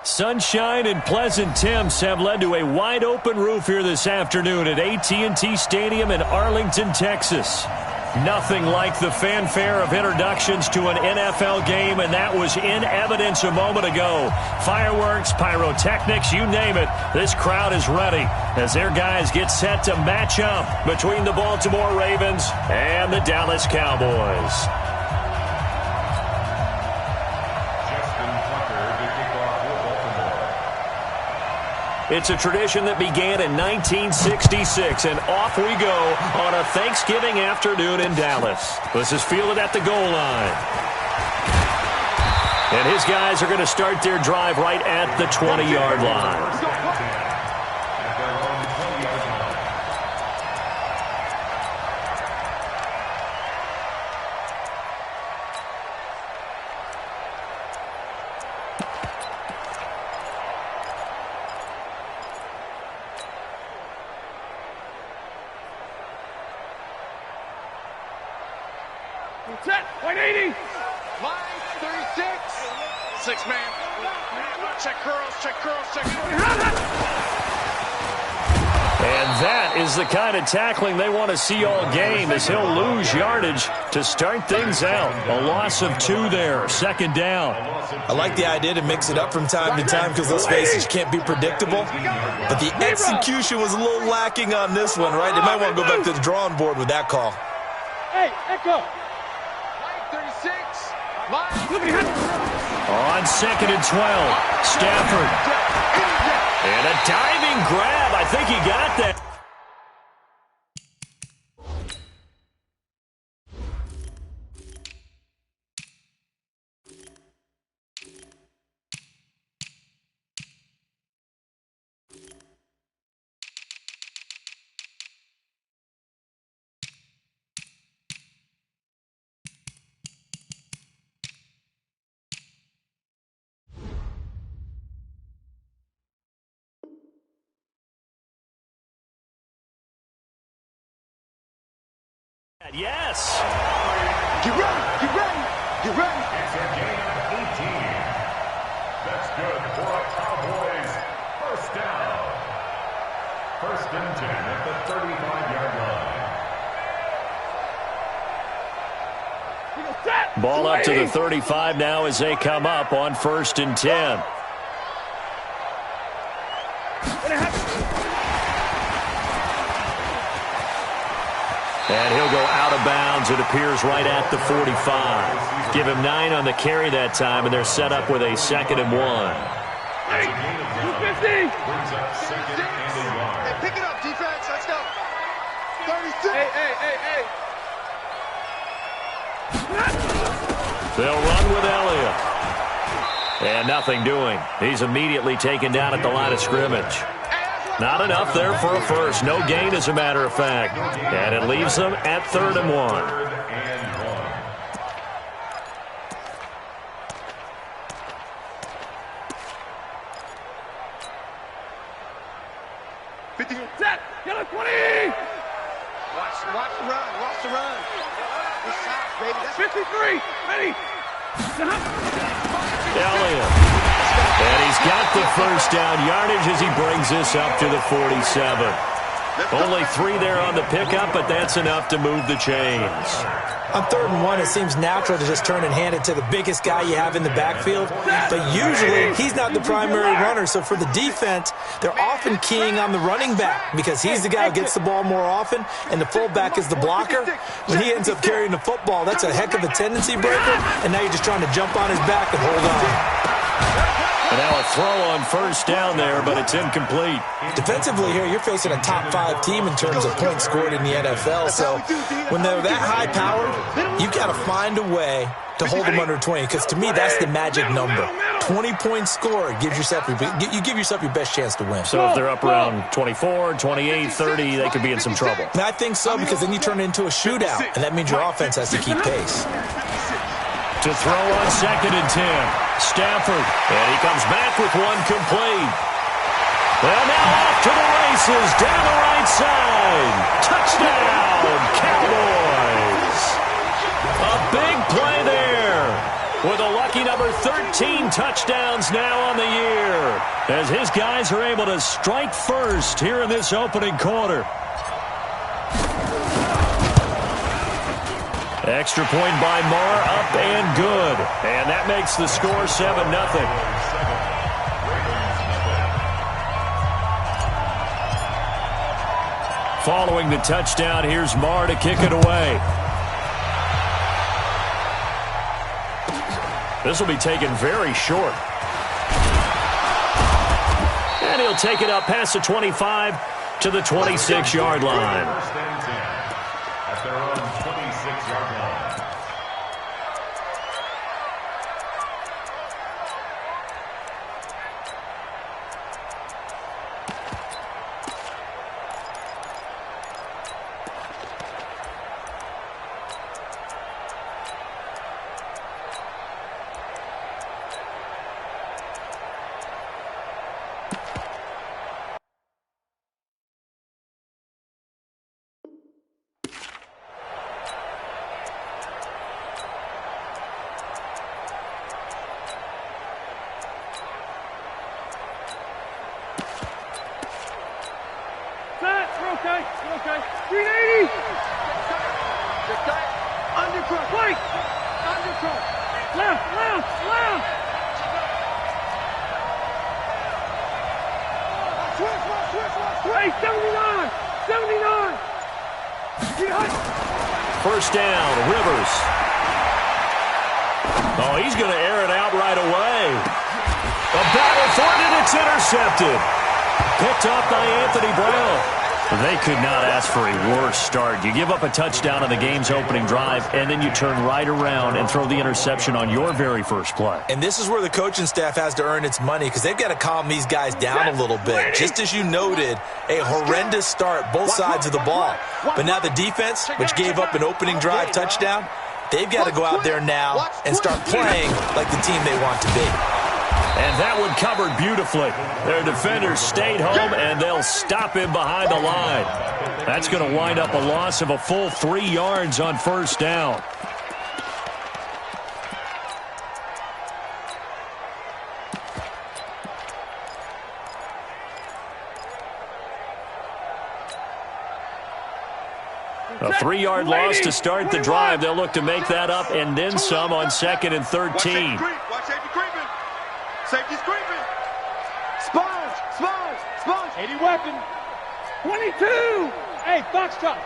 Sunshine and pleasant temps have led to a wide-open roof here this afternoon at AT&T Stadium in Arlington, Texas. Nothing like the fanfare of introductions to an NFL game, and that was in evidence a moment ago. Fireworks, pyrotechnics, you name it. This crowd is ready as their guys get set to match up between the Baltimore Ravens and the Dallas Cowboys. It's a tradition that began in 1966, and off we go on a Thanksgiving afternoon in Dallas. This is fielded at the goal line. And his guys are going to start their drive right at the 20-yard line. Set, 180. Line 36. Six man. Check curls, check curls, check curls. And that is the kind of tackling they want to see all game, as he'll lose yardage to start things out. A loss of 2 there, second down. I like the idea to mix it up from time to time because, let's face it, you can't be predictable. But the execution was a little lacking on this one, right? They might want to go back to the drawing board with that call. Hey, echo. 36. On second and 12, Stafford. And a diving grab. I think he got that. Yes. Get ready, get ready, get ready. It's a gain of 18. That's good for a Cowboys first down. First and 10 at the 35-yard line. Ball up to the 35 now as they come up on first and 10. And he'll go out of bounds, it appears, right at the 45. Give him 9 on the carry that time, and they're set up with a second and 1. Hey, 250. Brings up second and a yard. Hey, pick it up, defense. Let's go. 36. Hey. They'll run with Elliott. And nothing doing. He's immediately taken down at the line of scrimmage. Not enough there for a first. No gain, as a matter of fact. And it leaves them at third and 1. Third and 1. 50. Set. Yellow 20. Watch the run. Watch the run. This side, baby. That's 53. Ready. Elliott. And he's got the first down yardage as he brings this up to the 47. Only 3 there on the pickup, but that's enough to move the chains. On third and 1, it seems natural to just turn and hand it to the biggest guy you have in the backfield. But usually, he's not the primary runner. So for the defense, they're often keying on the running back because he's the guy who gets the ball more often, and the fullback is the blocker. When he ends up carrying the football, that's a heck of a tendency breaker, and now you're just trying to jump on his back and hold on. And now a throw on first down there, but it's incomplete. Defensively here, you're facing a top-5 team in terms of points scored in the NFL. So when they're that high-powered, you've got to find a way to hold them under 20, because to me, that's the magic number. 20 points scored gives yourself you give yourself your best chance to win. So if they're up around 24, 28, 30, they could be in some trouble. I think so, because then you turn it into a shootout, and that means your offense has to keep pace. To throw on second and 10, Stafford, and he comes back with one complete. Well, now off to the races, down the right side. Touchdown, Cowboys. A big play there with a lucky number 13 touchdowns now on the year as his guys are able to strike first here in this opening quarter. Extra point by Marr, up and good. And that makes the score 7-0. Following the touchdown, here's Marr to kick it away. This will be taken very short. And he'll take it up past the 25 to the 26-yard line. At their own 26-yard line. Okay. 380. Undercut. Right. Undercut. Left. Switch. Hey, 79. First down, Rivers. Oh, he's going to air it out right away. A battle for it, and it's intercepted. Picked up by Anthony Brown. They could not ask for a worse start. You give up a touchdown on the game's opening drive, and then you turn right around and throw the interception on your very first play. And this is where the coaching staff has to earn its money because they've got to calm these guys down a little bit. Just as you noted, a horrendous start, both sides of the ball. But now the defense, which gave up an opening drive touchdown, they've got to go out there now and start playing like the team they want to be. And that one covered beautifully. Their defenders stayed home, and they'll stop him behind the line. That's going to wind up a loss of a full 3 yards on first down. A 3-yard loss to start the drive. They'll look to make that up and then some on 2nd and 13. Safety's creeping. Sponge. 80 weapon. 22. Hey, Foxtrot.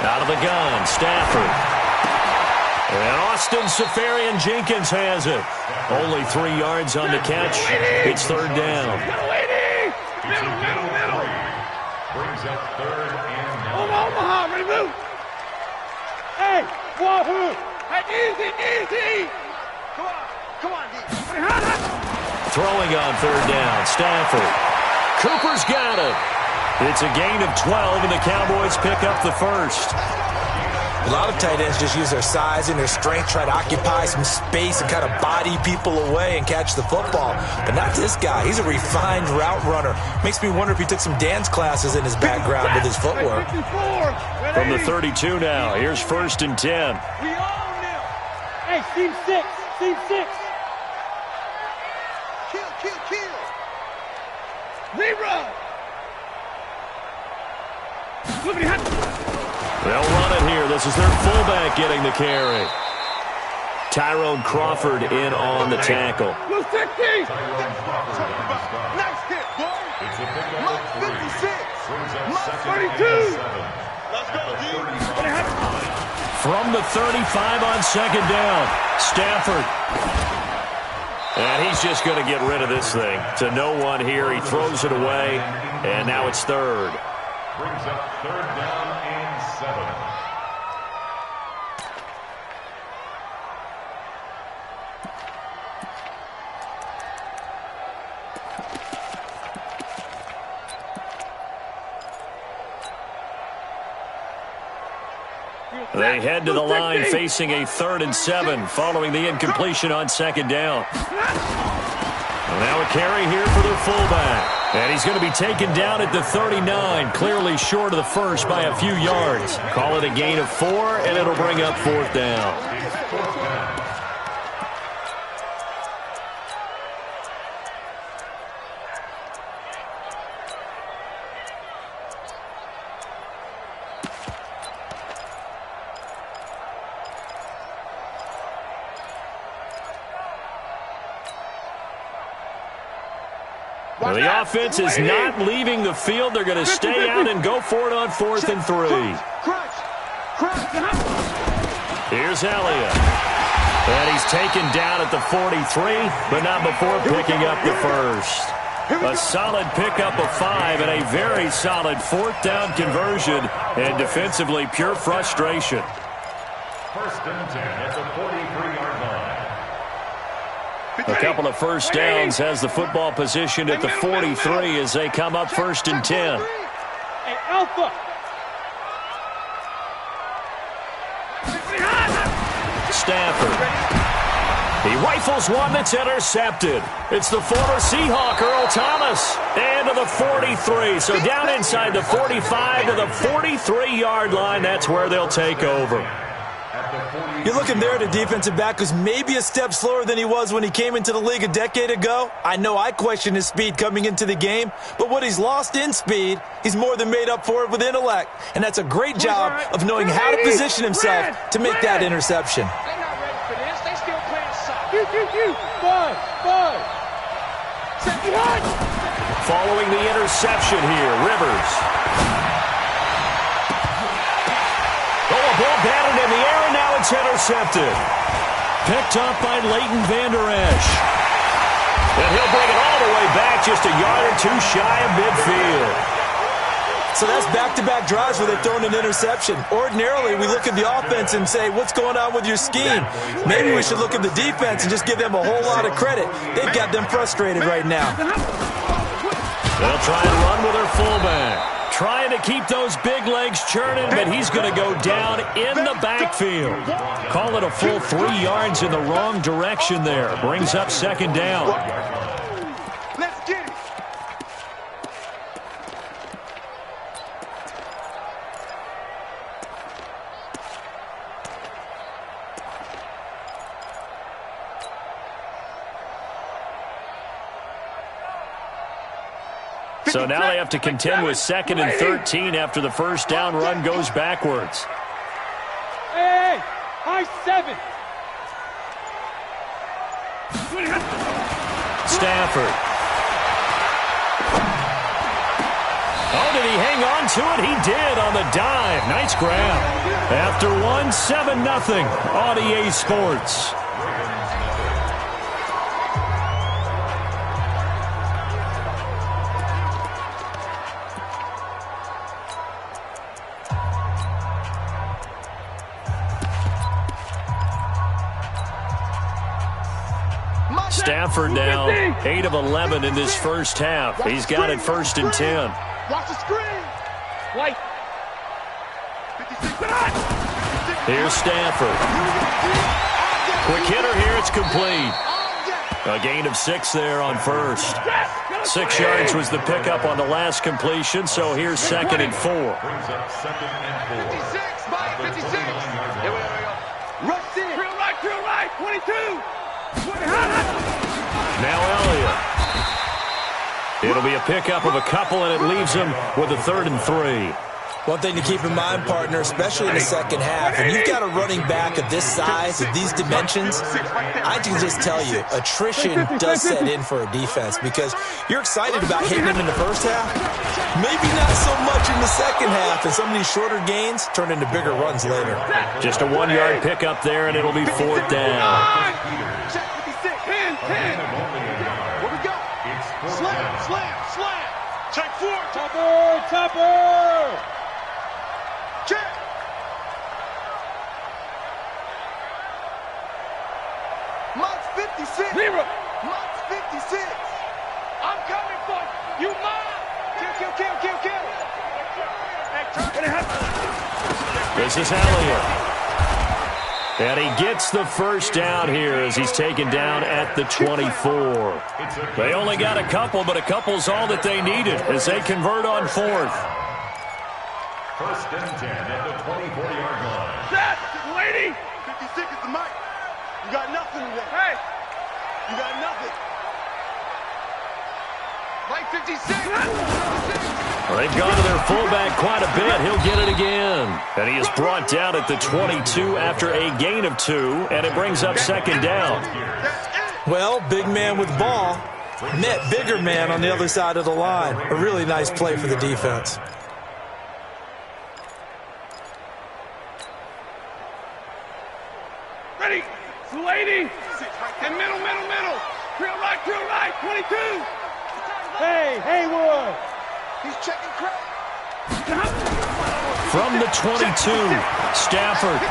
Out of the gun, Stafford. And Austin Safarian-Jenkins has it. Only 3 yards on the catch. It's third down. Middle. Brings up 3rd and 9. Omaha, ready to move. Hey, wahoo! Hey, easy! Come on, D. Throwing on third down, Stafford. Cooper's got it. It's a gain of 12, and the Cowboys pick up the first. A lot of tight ends just use their size and their strength, try to occupy some space and kind of body people away and catch the football. But not this guy. He's a refined route runner. Makes me wonder if he took some dance classes in his background with his footwork. From the 32 now, here's 1st and 10. We all know. Hey, seam 6. Kill. Zebra. They'll run it here. This is their fullback getting the carry. Tyrone Crawford in on the tackle. Blue 60. Nice hit, boy. It's a pickup of 3. 56. Brings up Mark 2nd 32. and 7. Let's go, D. From the 35 on 2nd down, Stafford. And he's just going to get rid of this thing. To no one here. He throws it away, and now it's 3rd. Brings up 3rd down and 7. They head to the line facing a 3rd and 7 following the incompletion on 2nd down. Now a carry here for their fullback. And he's going to be taken down at the 39, clearly short of the first by a few yards. Call it a gain of 4, and it'll bring up 4th down. Well, the offense is not leaving the field. They're going to stay out and go for it on 4th and 3. Here's Elliott. And he's taken down at the 43, but not before picking up the first. A solid pickup of 5 and a very solid 4th down conversion. And defensively, pure frustration. 1st and 10 at the 43-yard line. A couple of first downs has the football position at the 43 as they come up 1st and 10. Hey, Alpha. Stafford. He rifles one that's intercepted. It's the former Seahawk, Earl Thomas. And to the 43. So down inside the 45 to the 43-yard line. That's where they'll take over. You're looking there at a defensive back who's maybe a step slower than he was when he came into the league a decade ago. I know I questioned his speed coming into the game, but what he's lost in speed, he's more than made up for it with intellect. And that's a great job of knowing how to position himself to make that interception. They're not ready for this. They still playing soft. Five. Following the interception here, Rivers. Ball batted in the air, and now it's intercepted. Picked up by Leighton Vander Esch. And he'll bring it all the way back, just a yard or two shy of midfield. So that's back-to-back drives where they've thrown an interception. Ordinarily, we look at the offense and say, what's going on with your scheme? Maybe we should look at the defense and just give them a whole lot of credit. They've got them frustrated right now. They'll try and run with their fullback. Trying to keep those big legs churning, but he's going to go down in the backfield. Call it a full 3 yards in the wrong direction there. Brings up 2nd down. Let's get it. So now they have to contend with 2nd and 13 after the first down run goes backwards. Hey, high 7. Stafford. Oh, did he hang on to it? He did on the dive. Nice grab. After 1, 7-0 on EA Sports. Stafford now 8 of 11 in this first half. He's got it 1st and 10. Watch the screen. White. Here's Stafford. Quick hitter here. It's complete. A gain of 6 there on first. 6 yards was the pickup on the last completion, so here's 2nd and 4. 56, Mike, 56. Here we go. Rush in. Drill right, 22. Now Elliott. It'll be a pickup of a couple, and it leaves him with a 3rd and 3. One thing to keep in mind, partner, especially in the second half, when you've got a running back of this size, of these dimensions, I can just tell you, attrition does set in for a defense because you're excited about hitting him in the first half. Maybe not so much in the second half, and some of these shorter gains turn into bigger runs later. Just a 1-yard pickup there, and it'll be 4th down. Check 56. 10. What we got? Slam. Check 4. Topper. Check. Mott's 56. Zero. Mott's 56. I'm coming for you. You mine. Kill. This is Elliott. And he gets the first down here as he's taken down at the 24. They only got a couple, but a couple's all that they needed as they convert on fourth. First and 10 at the 24-yard line. Set, lady. 56 is the mic. You got nothing today. Hey. You got nothing. Mike 56. They've gone to their fullback quite a bit. He'll get it again. And he is brought down at the 22 after a gain of 2, and it brings up second down. Well, big man with ball met bigger man on the other side of the line. A really nice play for the defense. Ready. Lady. And middle. Real right, 22. Hey, Haywood. He's checking crap. From the 22, Stafford.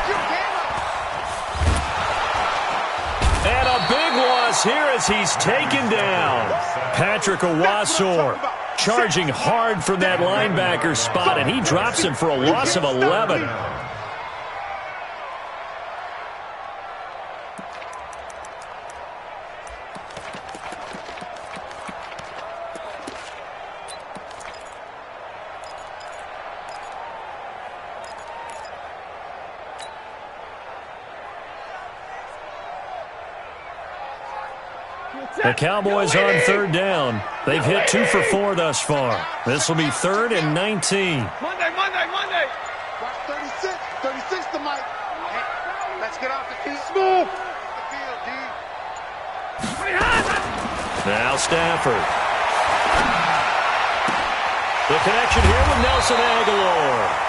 And a big loss here as he's taken down. Patrick Owasor charging hard from that linebacker spot, and he drops him for a loss of 11. The Cowboys on third down. They've hit 2 for 4 thus far. This will be 3rd and 19. Monday. Watch 36. 36 the mic. Hey, let's get off the field. Smooth. The field, D. Now Stafford. The connection here with Nelson Aguilar.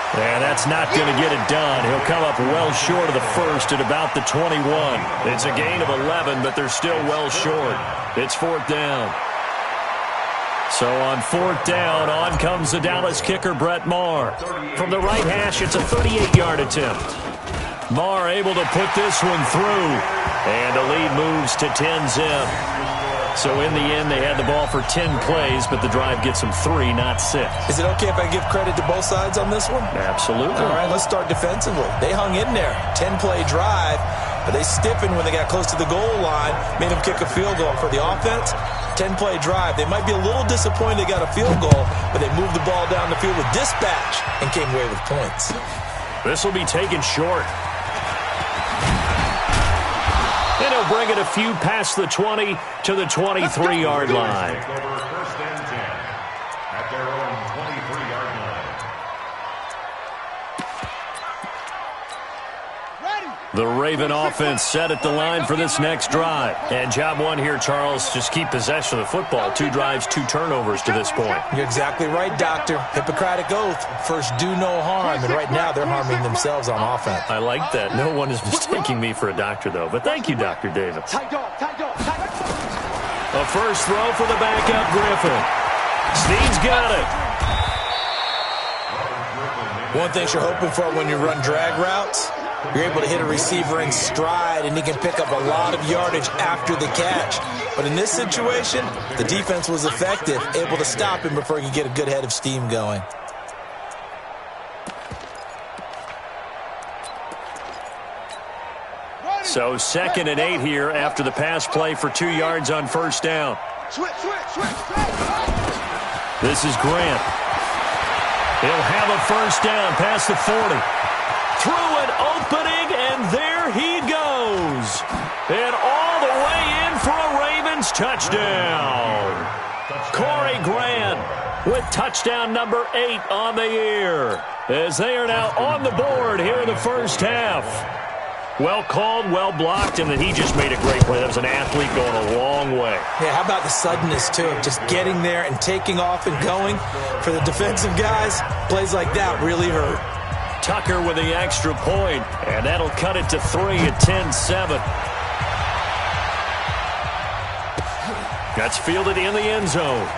And that's not going to get it done. He'll come up well short of the first at about the 21. It's a gain of 11, but they're still well short. It's 4th down. So on 4th down, on comes the Dallas kicker, Brett Maher. From the right hash, it's a 38-yard attempt. Maher able to put this one through. And the lead moves to 10-zip. So in the end, they had the ball for 10 plays, but the drive gets them 3, not 6. Is it okay if I give credit to both sides on this one? Absolutely. All right, let's start defensively. They hung in there. 10-play drive, but they stiffened when they got close to the goal line, made them kick a field goal. For the offense, 10-play drive. They might be a little disappointed they got a field goal, but they moved the ball down the field with dispatch and came away with points. This will be taken short. And he'll bring it a few past the 20 to the 23-yard line. Take over 1st and 10 at their own 23-yard line. The Raven offense set at the line for this next drive. And job one here, Charles, just keep possession of the football. 2 drives, 2 turnovers to this point. You're exactly right, Doctor. Hippocratic oath. First, do no harm. And right now, they're harming themselves on offense. I like that. No one is mistaking me for a doctor, though. But thank you, Dr. Davis. Tight dog. A first throw for the backup, Griffin. Steve's got it. One thing you're hoping for when you run drag routes, you're able to hit a receiver in stride, and he can pick up a lot of yardage after the catch. But in this situation, the defense was effective, able to stop him before he could get a good head of steam going. So 2nd and 8 here after the pass play for 2 yards on first down. Switch. This is Grant. He'll have a first down past the 40. Through an opening, and there he goes. And all the way in for a Ravens touchdown. Corey Grant with touchdown number 8 on the year, as they are now on the board here in the first half. Well called, well blocked, and then he just made a great play. That was an athlete going a long way. Yeah, how about the suddenness, too, of just getting there and taking off and going? For the defensive guys, plays like that really hurt. Tucker with the extra point, and that'll cut it to 3 at 10-7. That's fielded in the end zone.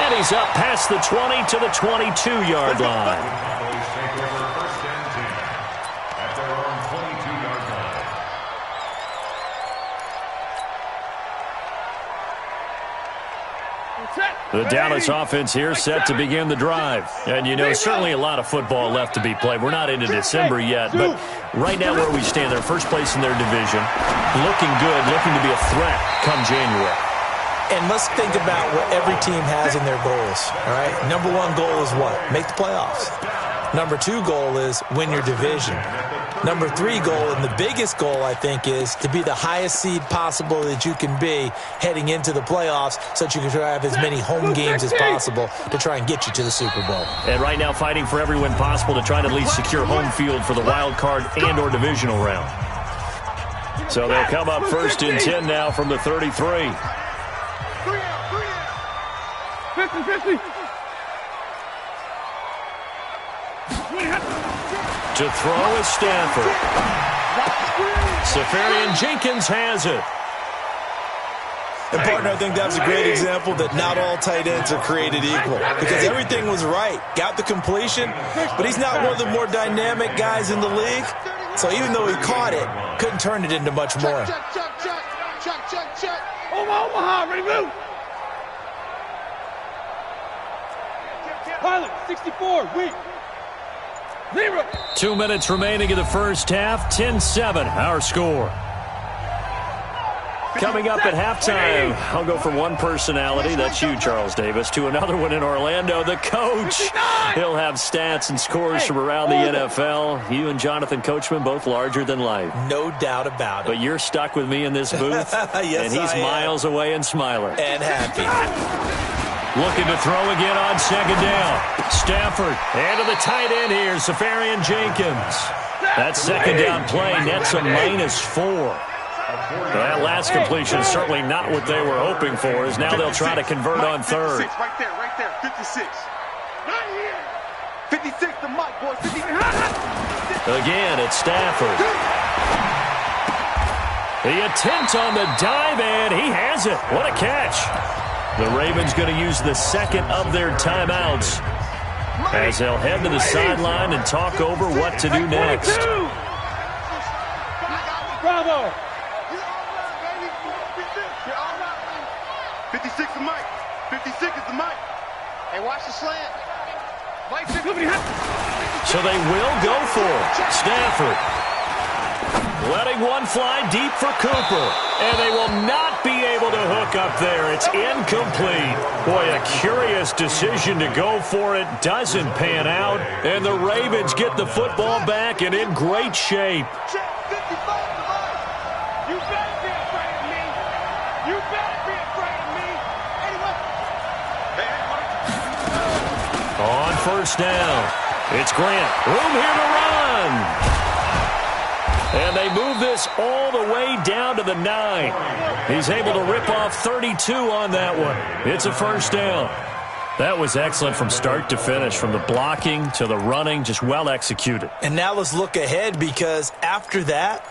And he's up past the 20 to the 22-yard line. Take over 1st and 10 at their own 22-yard line. The Dallas offense here set to begin the drive. And, you know, certainly a lot of football left to be played. We're not into December yet, but right now where we stand, they're first place in their division, looking good, looking to be a threat come January. And let's think about what every team has in their goals, all right? Number one goal is what? Make the playoffs. Number two goal is win your division. Number three goal, and the biggest goal, I think, is to be the highest seed possible that you can be heading into the playoffs so that you can have as many home games as possible to try and get you to the Super Bowl. And right now fighting for every win possible to try to at least secure home field for the wild card and or divisional round. So they'll come up first and 10 now from the 33. 50-50. To throw is Stafford. Safarian Jenkins has it. And, partner, I think that's a great example that not all tight ends are created equal because everything was right. Got the completion, but he's not one of the more dynamic guys in the league. So even though he caught it, couldn't turn it into much more. Omaha, ready, move. Pilot, 64, weak. 0. 2 minutes remaining in the first half. 10-7, our score. Coming up at halftime, I'll go from one personality, that's you, Charles Davis, to another one in Orlando, the coach. He'll have stats and scores from around the NFL. You and Jonathan Coachman, both larger than life. No doubt about it. But you're stuck with me in this booth, yes, and he's miles away and smiling. And happy. Looking to throw again on second down. Stafford, and to the tight end here, Safarian Jenkins. That second down play nets a -4. That last completion is certainly not what they were hoping for, as now they'll try to convert on third. Right there, 56. 56, the mic, boys. Again, it's Stafford. The attempt on the dive, and he has it. What a catch. The Ravens going to use the second of their timeouts as they'll head to the sideline and talk over what to do next. Bravo. 56 the mic. 56 is the mic. Hey, watch the slant. So they will go for it. Stafford letting one fly deep for Cooper. And they will not be able to hook up there. It's incomplete. Boy, a curious decision to go for it. Doesn't pan out. And the Ravens get the football back and in great shape. On first down, it's Grant. Room here to run. And they move this all the way down to the 9. He's able to rip off 32 on that one. It's a first down. That was excellent from start to finish, from the blocking to the running, just well executed. And now let's look ahead, because after that,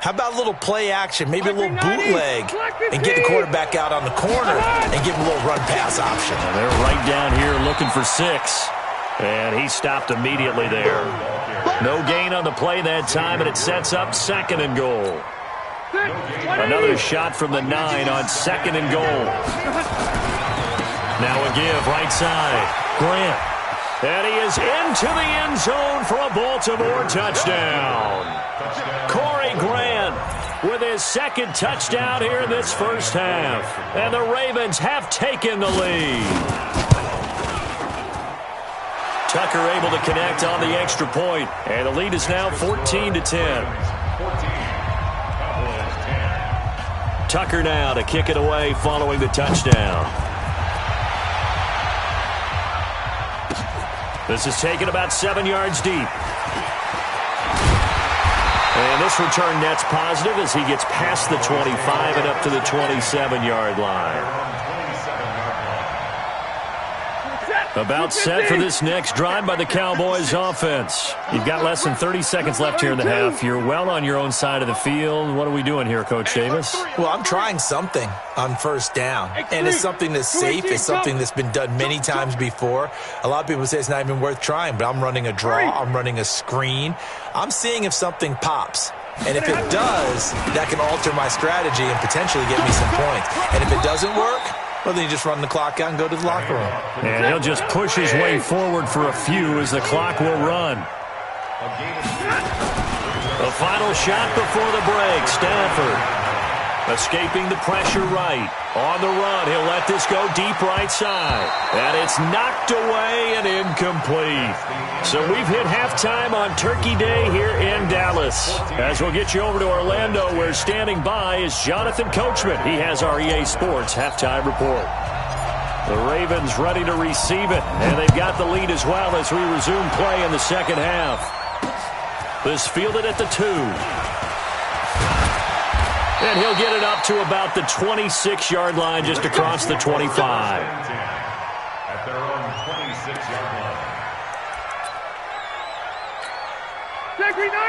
how about a little play action, maybe a little bootleg, and get the quarterback out on the corner and give him a little run-pass option. And they're right down here looking for 6. And he stopped immediately there. No gain on the play that time, and it sets up second and goal. Another shot from the 9 on second and goal. Now a give right side. Grant. And he is into the end zone for a Baltimore touchdown. Corey Grant with his second touchdown here in this first half. And the Ravens have taken the lead. Tucker able to connect on the extra point. And the lead is now 14-10. Tucker now to kick it away following the touchdown. This is taken about 7 yards deep. And this return net's positive as he gets past the 25 and up to the 27-yard line. About set for this next drive by the Cowboys offense. You've got less than 30 seconds left here in the half. You're well on your own side of the field. What are we doing here, Coach Davis? Well, I'm trying something on first down. And it's something that's safe. It's something that's been done many times before. A lot of people say it's not even worth trying, but I'm running a draw. I'm running a screen. I'm seeing if something pops. And if it does, that can alter my strategy and potentially get me some points. And if it doesn't work, Well, then you just run the clock out and go to the locker room. And he'll just push his way forward for a few as the clock will run. The final shot before the break. Stafford escaping the pressure right. On the run, he'll let this go deep right side. And it's knocked away and incomplete. So we've hit halftime on Turkey Day here in Dallas. As we'll get you over to Orlando, where standing by is Jonathan Coachman. He has our EA Sports halftime report. The Ravens ready to receive it, and they've got the lead as well as we resume play in the second half. This fielded at the 2. And he'll get it up to about the 26-yard line, just across the 25. At their own 26-yard line.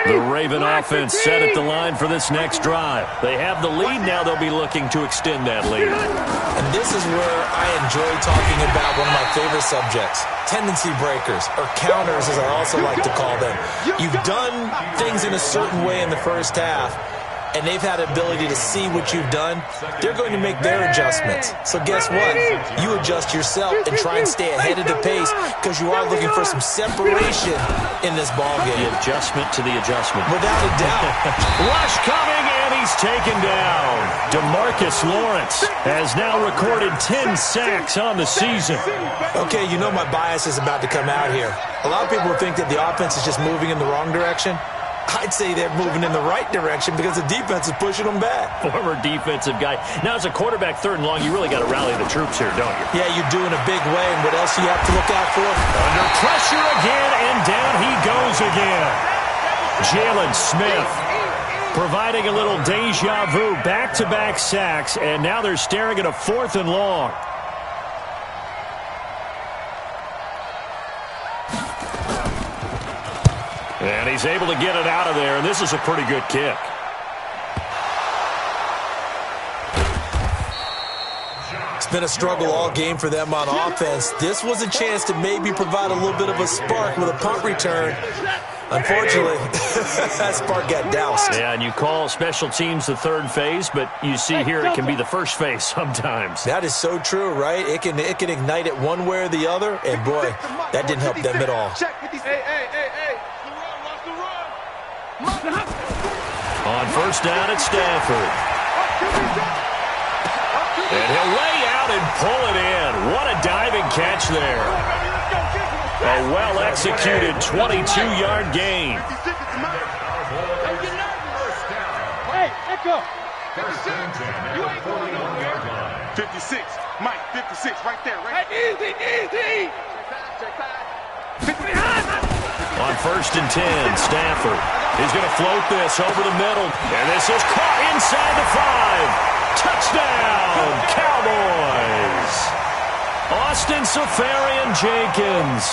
The Raven offense set at the line for this next drive. They have the lead. Now they'll be looking to extend that lead. And this is where I enjoy talking about one of my favorite subjects, tendency breakers, or counters as I also like to call them. You've done things in a certain way in the first half, and they've had the ability to see what you've done. They're going to make their adjustments. So guess what? You adjust yourself and try and stay ahead of the pace because you are looking for some separation in this ballgame. The adjustment to the adjustment. Without a doubt. Rush coming, and he's taken down. DeMarcus Lawrence has now recorded 10 sacks on the season. Okay, you know my bias is about to come out here. A lot of people think that the offense is just moving in the wrong direction. I'd say they're moving in the right direction because the defense is pushing them back. Former defensive guy. Now, as a quarterback, 3rd and long, you really got to rally the troops here, don't you? Yeah, you do in a big way. And what else do you have to look out for? Under pressure again, and down he goes again. Jalen Smith providing a little deja vu. Back-to-back sacks, and now they're staring at a 4th and long. And he's able to get it out of there, and this is a pretty good kick. It's been a struggle all game for them on offense. This was a chance to maybe provide a little bit of a spark with a punt return. Unfortunately, that spark got doused. Yeah, and you call special teams the 3rd phase, but you see here it can be the 1st phase sometimes. That is so true, right? It can ignite it one way or the other, and boy, that didn't help them at all. On 1st down at Stafford. And he'll lay out and pull it in. What a diving catch there. A well-executed 22-yard gain. Hey, echo. 56. Mike, 56, right there, right there. Easy. On 1st and 10, Stafford is going to float this over the middle. And this is caught inside the 5. Touchdown, Cowboys. Austin Safarian-Jenkins,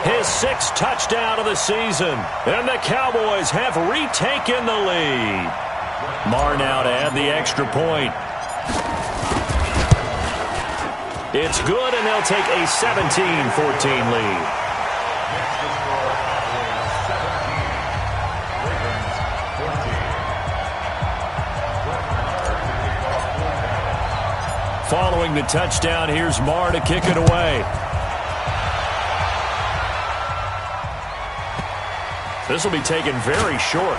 his 6th touchdown of the season. And the Cowboys have retaken the lead. Marr now to add the extra point. It's good, and they'll take a 17-14 lead. Following the touchdown, here's Marr to kick it away. This will be taken very short.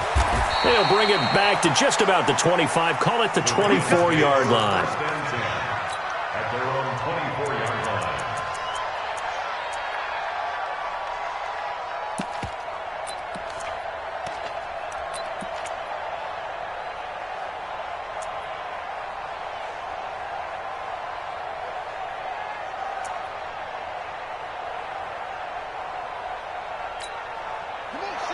They'll bring it back to just about the 25. Call it the 24-yard line. At their own 24-yard line.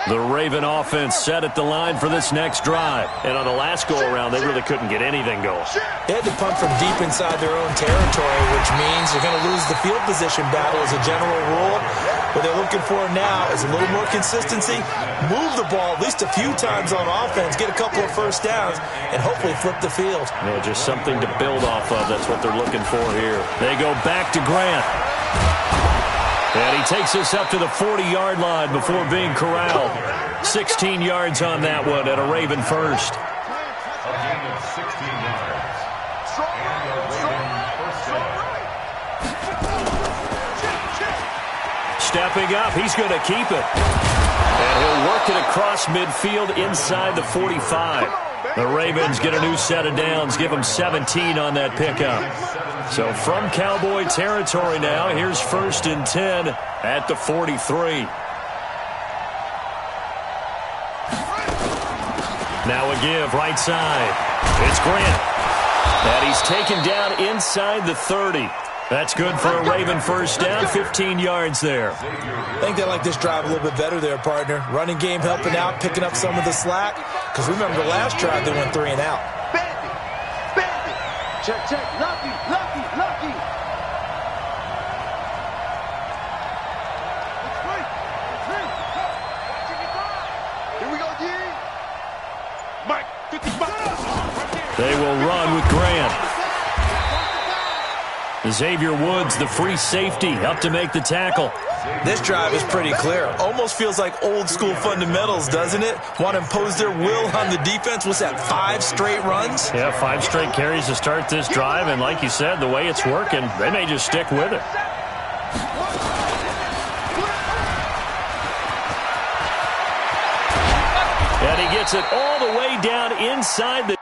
The Raven offense set at the line for this next drive. And on the last go-around, they really couldn't get anything going. They had to punt from deep inside their own territory, which means they're going to lose the field position battle as a general rule. What they're looking for now is a little more consistency, move the ball at least a few times on offense, get a couple of 1st downs, and hopefully flip the field. Yeah, just something to build off of. That's what they're looking for here. They go back to Grant. And he takes us up to the 40-yard line before being corralled. 16 yards on that one at a Raven 1st. A gain of 16 yards. And a Raven 1st down. Stepping up, he's going to keep it. And he'll work it across midfield inside the 45. The Ravens get a new set of downs, give them 17 on that pickup. So from Cowboy territory now, here's 1st and 10 at the 43. Now a give, right side. It's Grant. And he's taken down inside the 30. That's good for a Raven first down, 15 yards there. I think they like this drive a little bit better there, partner. Running game helping out, picking up some of the slack. Because remember the last drive, they went 3 and out. Bandit. Check, check. Lucky, lucky, lucky. Here we go, G. Mike, 55. They will run with Grant. Xavier Woods, the free safety, up to make the tackle. This drive is pretty clear. Almost feels like old school fundamentals, doesn't it? Want to impose their will on the defense. What's that, 5 straight runs? Yeah, 5 straight carries to start this drive, and like you said, the way it's working, they may just stick with it. And he gets it all the way down inside the...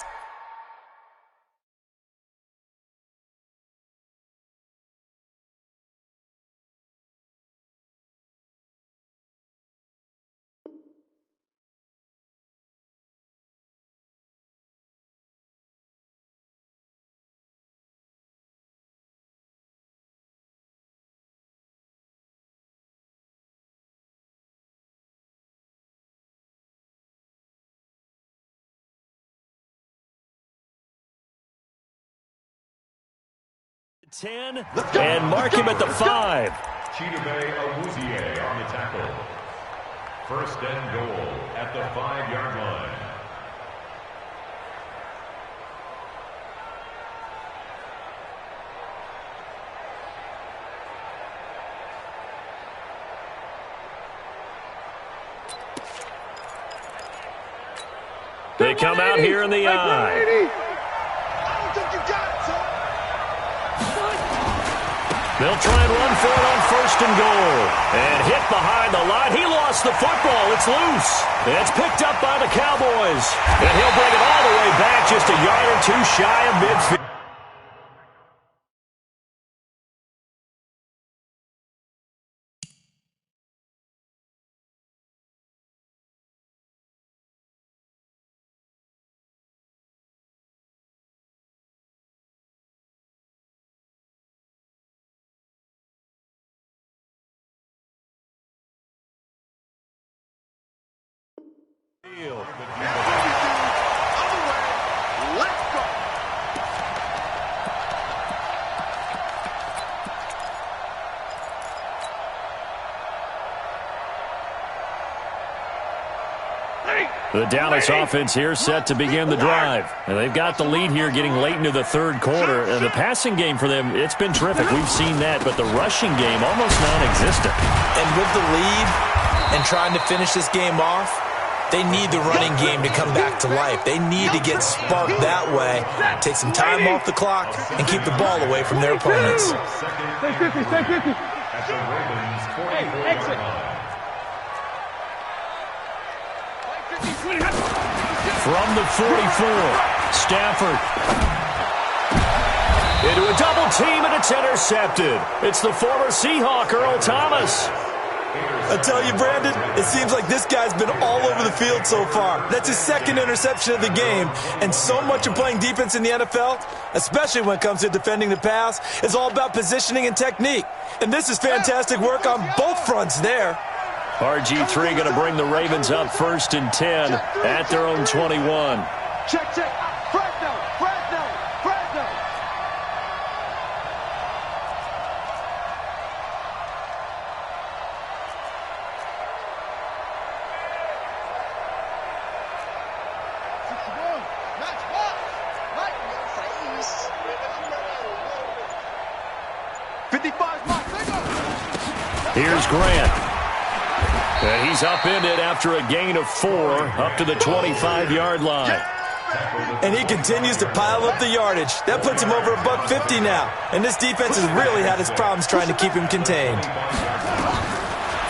...10, and mark him at the 5. Chidobe Awuzie on the tackle. 1st and goal at the 5-yard line. They come out here in the eye. They'll try and run for it on 1st and goal. And hit behind the line. He lost the football. It's loose. It's picked up by the Cowboys. And he'll bring it all the way back just a yard or 2 shy of midfield. The Dallas offense here set to begin the drive. And they've got the lead here getting late into the 3rd quarter. And the passing game for them, it's been terrific. We've seen that. But the rushing game, almost non-existent. And with the lead and trying to finish this game off, they need the running game to come back to life. They need to get sparked that way, take some time off the clock, and keep the ball away from their opponents. Stay 50, stay 50. At the Ravens 44-yard line. From the 44, Stafford. Into a double team, and it's intercepted. It's the former Seahawk, Earl Thomas. I tell you, Brandon, it seems like this guy's been all over the field so far. That's his 2nd interception of the game. And so much of playing defense in the NFL, especially when it comes to defending the pass, is all about positioning and technique. And this is fantastic work on both fronts there. RG3 going to bring the Ravens up 1st and 10 at their own 21. Check, check. Fresno, Fresno, Fresno. Here's Grant. And he's upended after a gain of 4 up to the 25-yard line. And he continues to pile up the yardage. That puts him over $150 now. And this defense has really had its problems trying to keep him contained.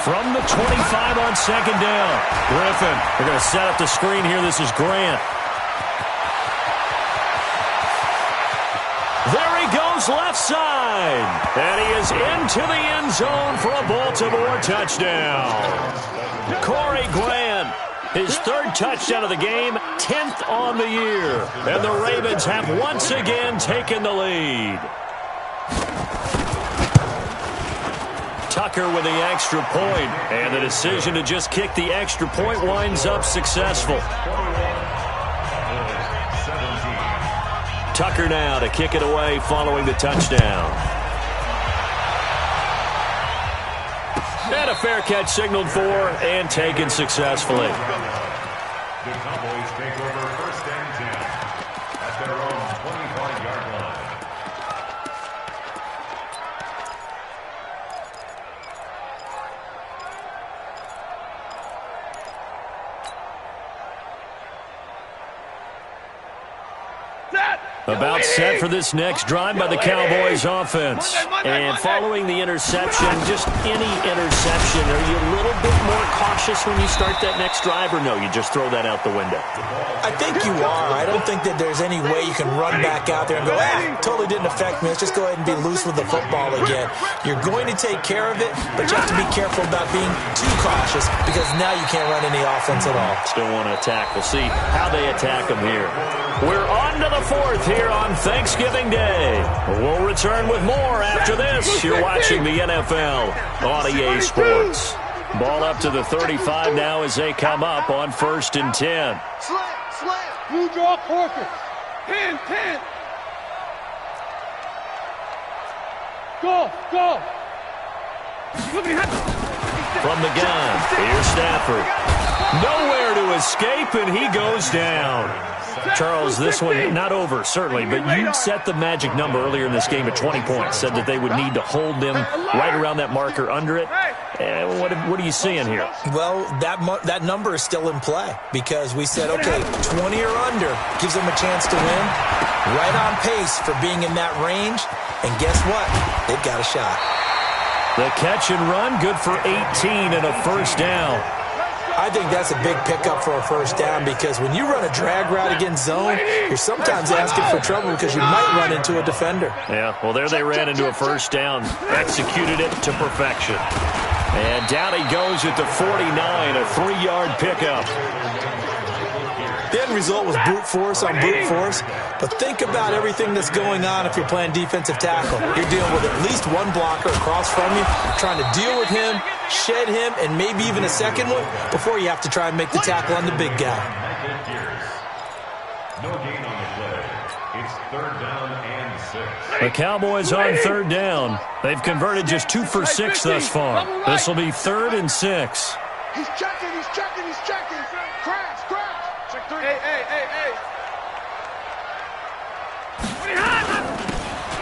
From the 25 on second down. Griffin, they're going to set up the screen here. This is Grant. There he goes left side. And he is into the end zone for a Baltimore touchdown. Corey Grant, his third touchdown of the game, 10th on the year. And the Ravens have once again taken the lead. Tucker with the extra point, and the decision to just kick the extra point winds up successful. Tucker now to kick it away following the touchdown. And a fair catch signaled for and taken successfully. The Cowboys take over first and 10 at their own 25-yard line. About set for this next drive by the Cowboys offense. And following the interception, just any interception, are you a little bit more cautious when you start that next drive, or no, you just throw that out the window? I think you are. I don't think that there's any way you can run back out there and go, totally didn't affect me. Let's just go ahead and be loose with the football again. You're going to take care of it, but you have to be careful about being too cautious because now you can't run any offense at all. Still want to attack. We'll see how they attack them here. We're on to the fourth here on Thanksgiving Day. We'll return with more after this. You're watching the NFL on EA Sports. Ball up to the 35 now as they come up on 1st and 10. Slam. Blue draw quarter. 10. Go. From the gun, here's Stafford. Nowhere to escape, and he goes down. Charles, this one not over, certainly, but you set the magic number earlier in this game at 20 points, said that they would need to hold them right around that marker under it. What are you seeing here? Well, that number is still in play because we said, okay, 20 or under gives them a chance to win. Right on pace for being in that range. And guess what? They've got a shot. The catch and run, good for 18 and a first down. I think that's a big pickup for a first down because when you run a drag route against zone, you're sometimes asking for trouble because you might run into a defender. Yeah, well, there they ran into a first down, executed it to perfection. And down he goes at the 49, a 3-yard pickup. The end result was brute force on brute force, but think about everything that's going on if you're playing defensive tackle. You're dealing with at least one blocker across from you, trying to deal with him, shed him, and maybe even a second one before you have to try and make the tackle on the big guy. No gain on the play. It's 3rd down and 6. The Cowboys on 3rd down. They've converted just 2 for 6 thus far. This will be 3rd and 6. He's checking. Crash. Check 3. Hey.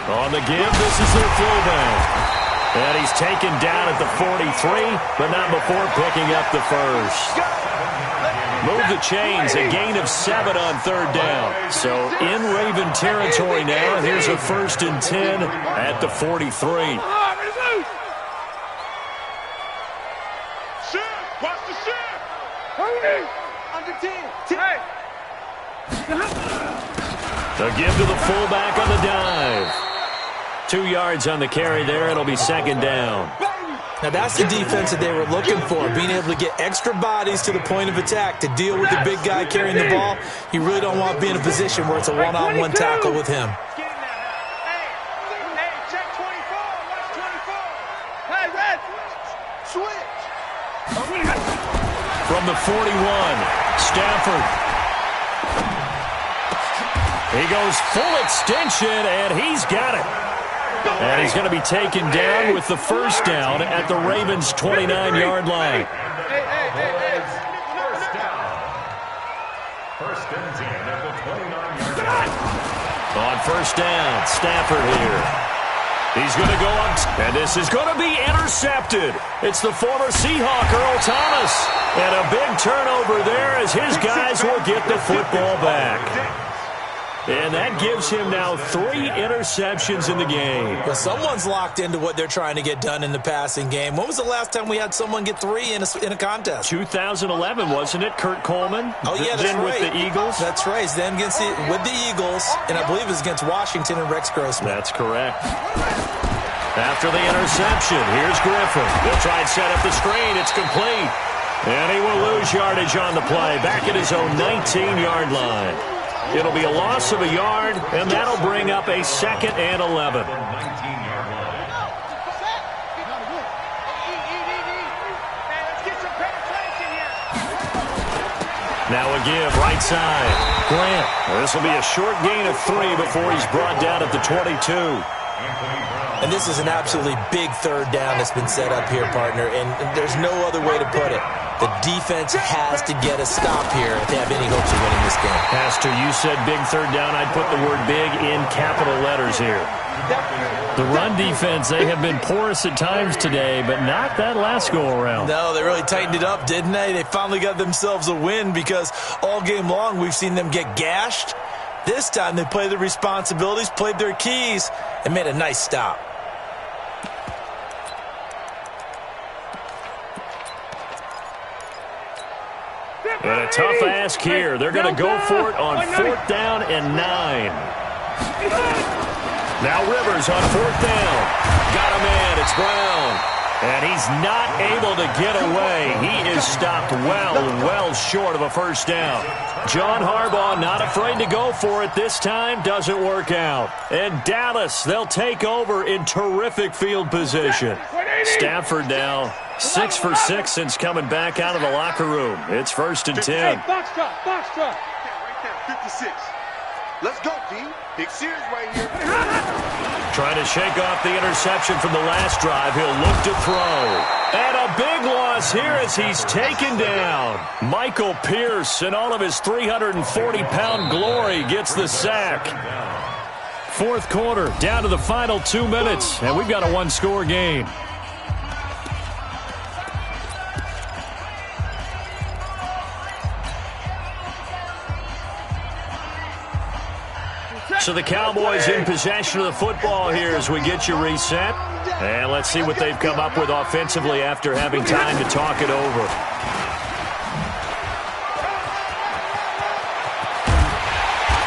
On the give, this is their fullback. And he's taken down at the 43, but not before picking up the first. Move the chains, a gain of 7 on 3rd down. So in Raven territory now, here's a 1st and 10 at the 43. Watch the shift. Under 10. The give to the fullback on the dive. 2 yards on the carry there. It'll be 2nd down. Now, that's the defense that they were looking for, being able to get extra bodies to the point of attack to deal with the big guy carrying the ball. You really don't want to be in a position where it's a one-on-one tackle with him. Hey, check 24. Watch 24. Hey, Red. Switch. From the 41, Stafford. He goes full extension, and he's got it. And he's going to be taken down with the first down at the Ravens' 29-yard line. First down. 1st and 10 at the 29-yard line. On 1st down, Stafford here. He's going to go up, and this is going to be intercepted. It's the former Seahawk, Earl Thomas. And a big turnover there as his guys will get the football back. And that gives him now 3 interceptions in the game. Well, someone's locked into what they're trying to get done in the passing game. When was the last time we had someone get 3 in a contest? 2011, wasn't it, Kurt Coleman? Oh, yeah, that's then right. with the Eagles? That's right. It's then with the Eagles, and I believe it was against Washington and Rex Grossman. That's correct. After the interception, here's Griffin. He'll try and set up the screen. It's complete. And he will lose yardage on the play, back at his own 19-yard line. It'll be a loss of a yard, and that'll bring up a 2nd and 11. Now a give, right side. Grant. This will be a short gain of 3 before he's brought down at the 22. And this is an absolutely big 3rd down that's been set up here, partner, and there's no other way to put it. The defense has to get a stop here if they have any hopes of winning this game. Pastor, you said big 3rd down. I'd put the word big in capital letters here. The run defense, they have been porous at times today, but not that last go-around. No, they really tightened it up, didn't they? They finally got themselves a win because all game long we've seen them get gashed. This time they played their responsibilities, played their keys, and made a nice stop. And a tough ask here. They're going to go for it on 4th down and 9. Now Rivers on 4th down. Got a man. It's Brown. And he's not able to get away. He is stopped well short of a 1st down. John Harbaugh not afraid to go for it this time. Doesn't work out. And Dallas, they'll take over in terrific field position. Stafford now 6 for 6 since coming back out of the locker room. It's 1st and 10. Hey, box truck. Right there, 56. Let's go, D. Big series right here. Trying to shake off the interception from the last drive. He'll look to throw. And a big loss here as he's taken down. Michael Pierce, in all of his 340-pound glory, gets the sack. 4th quarter, down to the final 2 minutes, and we've got a 1-score game. So the Cowboys in possession of the football here as we get you reset. And let's see what they've come up with offensively after having time to talk it over.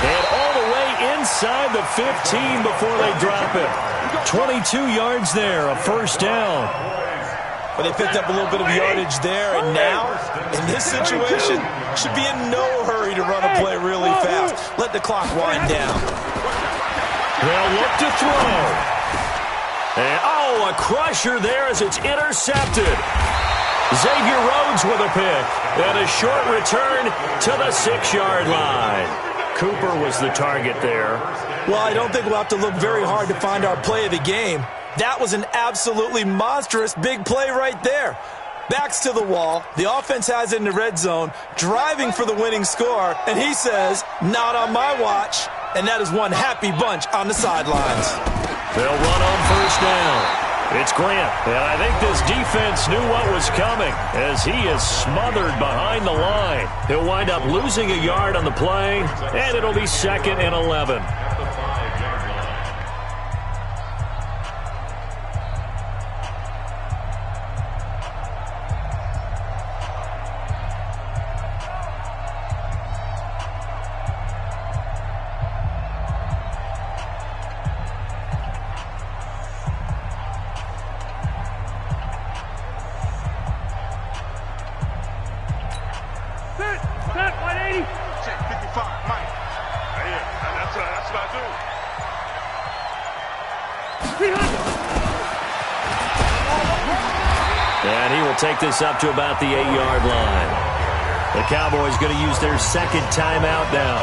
And all the way inside the 15 before they drop it. 22 yards there, a 1st down. But they picked up a little bit of yardage there, and now, in this situation, should be in no hurry to run a play really fast. Let the clock wind down. They'll look to throw. And, a crusher there as it's intercepted. Xavier Rhodes with a pick. And a short return to the 6-yard line. Cooper was the target there. Well, I don't think we'll have to look very hard to find our play of the game. That was an absolutely monstrous big play right there. Backs to the wall. The offense has it in the red zone, driving for the winning score, and he says, not on my watch. And that is one happy bunch on the sidelines. They'll run on 1st down. It's Grant, and I think this defense knew what was coming as he is smothered behind the line. He'll wind up losing a yard on the play, and it'll be 2nd and 11. And he will take this up to about the 8-yard line. The Cowboys going to use their 2nd timeout now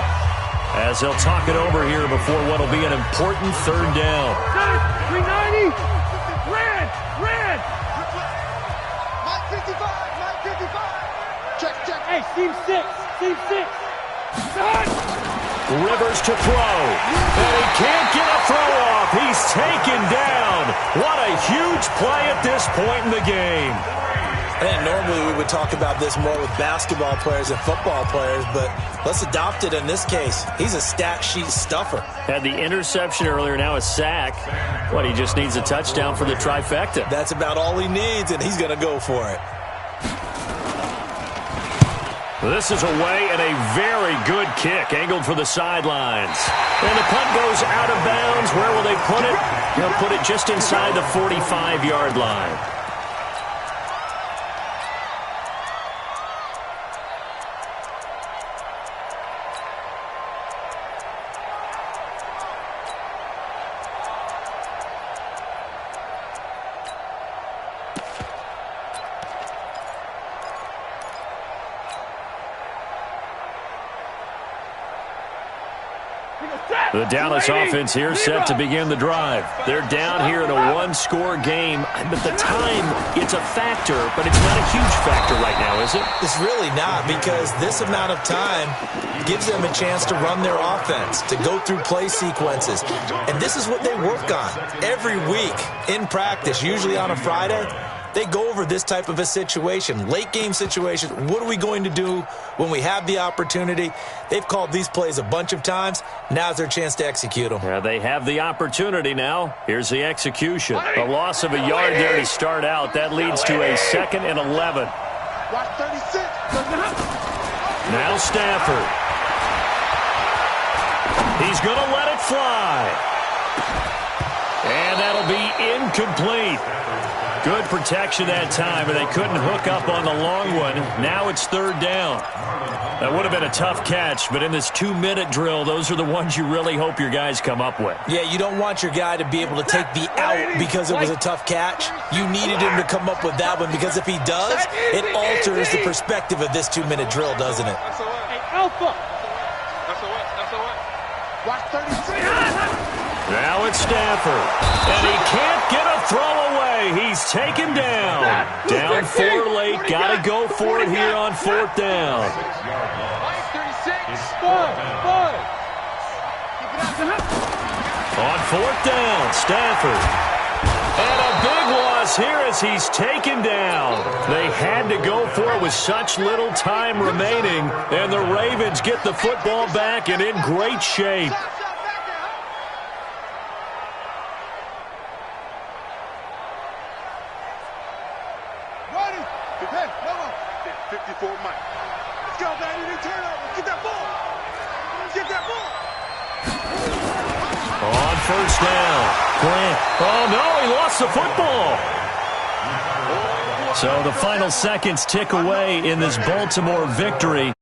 as they'll talk it over here before what will be an important 3rd down. 390. Red. Mike 55. Check. Hey, Steve 6. Rivers to throw. And he can't get a throw off. He's taken down. What a huge play at this point in the game. I think normally we would talk about this more with basketball players and football players, but let's adopt it in this case. He's a stat sheet stuffer. Had the interception earlier, now a sack. What, he just needs a touchdown for the trifecta. That's about all he needs, and he's going to go for it. This is away and a very good kick, angled for the sidelines. And the punt goes out of bounds. Where will they put it? They'll put it just inside the 45-yard line. The Dallas offense here set to begin the drive. They're down here in a one-score game, but the time, it's a factor, but it's not a huge factor right now, is it? It's really not, because this amount of time gives them a chance to run their offense, to go through play sequences. And this is what they work on every week in practice, usually on a Friday. They go over this type of a situation, late game situation. What are we going to do when we have the opportunity? They've called these plays a bunch of times. Now's their chance to execute them. Yeah, they have the opportunity now. Here's the execution. A loss of a yard there to start out. That leads to a 2nd and 11. Watch 36. Now Stafford. He's going to let it fly. And that'll be incomplete. Good protection that time, and they couldn't hook up on the long one. Now it's 3rd down. That would have been a tough catch, but in this 2-minute drill, those are the ones you really hope your guys come up with. Yeah, you don't want your guy to be able to take the out because it was a tough catch. You needed him to come up with that one, because if he does, it alters the perspective of this 2-minute drill, doesn't it? Hey, Alpha. Watch 36. Now it's Stafford, and he can't get a throw away. He's taken down. Down 4 late. Got to go for it here on 4th down. 36. On 4th down, Stafford. And a big loss here as he's taken down. They had to go for it with such little time remaining, and the Ravens get the football back and in great shape. Hey, come on. 54 Mike. Let's go, baby. They turn over. Get that ball. Get that ball. On 1st down. Grant. Oh, no, he lost the football. So the final seconds tick away in this Baltimore victory.